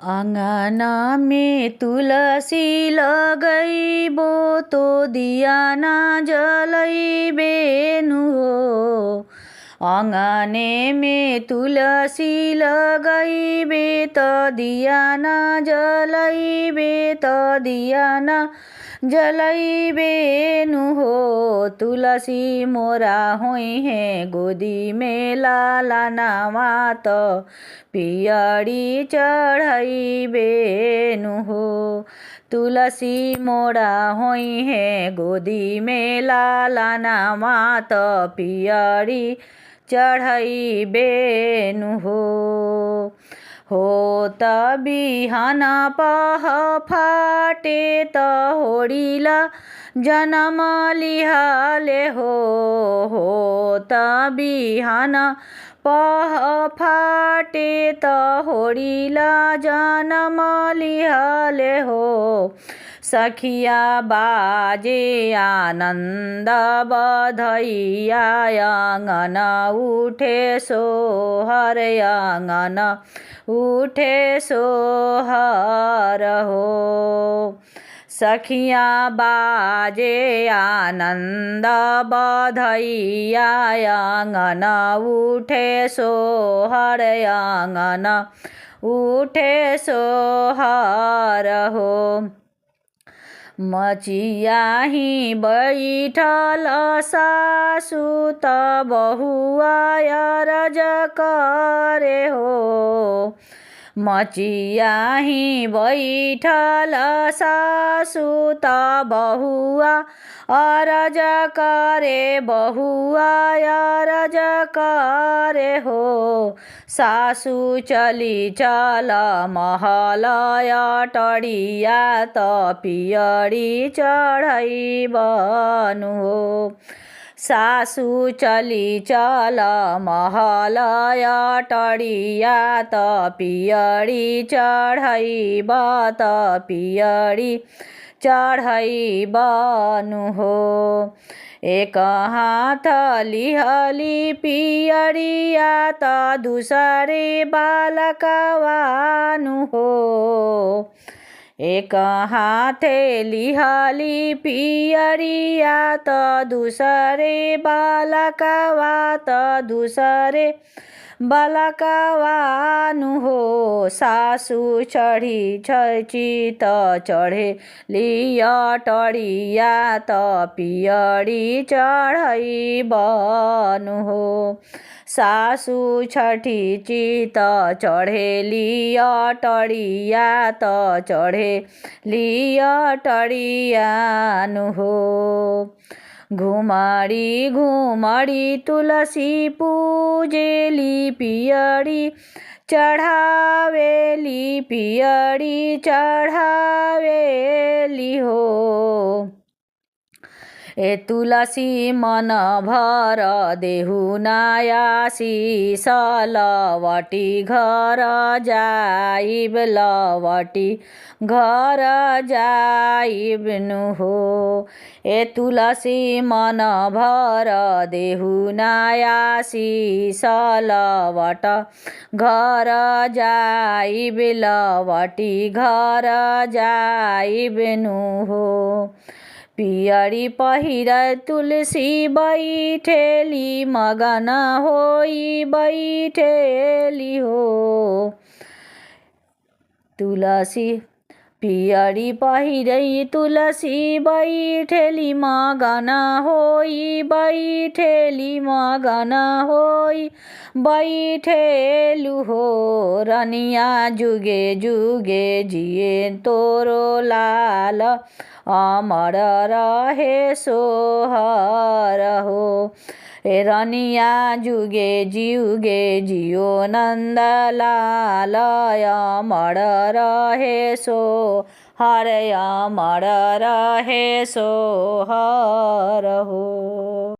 आँगना में तुलसी लगैबो तो दिया ना जलैबेनु हो। आँगने में तुलसी लगैबे त दिया ना जलैबे त दिया ना जलैबेनु हो। तुलसी मोरा होई है गोदी में लाला नामा त पियरी चढ़ैबेनु हो। तुलसी मोरा होई है गोदी में लाला नामा त पियरी चढ़ैबेनु हो त बिहान पह फाटे त होडिला जनम लिहाले हो त बिहान पह फाटे त होडिला जनम लिहाले हो। सखिया बाजे आनन्द बधैया आँगन उठे सोहर आँगन उठे सोहर हो। सखिया बाजे आनन्द बधैया आँगन उठे सोहर आँगन उठे सोहर हो। मचियाही बैठल सासु त बहुआ अरज करे हो। मचियाही बैठल सासु त बहुआ अरज करे बहुआ अरज करे हो। सासु चली चल महल अटरिया त पियरी चढ़ैबनु हो। सासु चली चल महल अटरिया त पियरी चढ़ैब त पियरी चढ़ैबनु हो। एक हाथ लिहली पियरिया त दूसरे बालकवानु हो। एक हाथे लिहली पियरिया त दूसरे बालकवा त दूसरे बालकवानु हो। सासु चढ़ी चित चढ़े अटरिया त पियरी चढ़ैबनु हो। सासु छठी चित चढ़ेली अटरिया त चढ़ेली अटरियानु हो। घुमरी घुमरी तुलसी पूजेली पियरी चढ़ावेली पियरी चढ़ावेली हो। ए तुलसी मन भर देहु नायासीस लवटी घर जाइब लवटी घर जाइबनु हो। ए तुलसी मन भर देहु नायासीस लवट घर जाइब लवटी घर जाइबनु हो। पियरी पहिर तुलसी बैठेली मगन होई बैठेली हो। तुलसी पियरी पहिरै तुलसी बैठेली मगन होई बैठेली मगन होई बैठेलु हो। रनिया जुगे जुगे जिए तोरो लाल अमर रहे सोहर हो। ए रनिया जुगे जुगे जियो नंद लाल अमर रहे सोहर अमर रहे सोहर हो।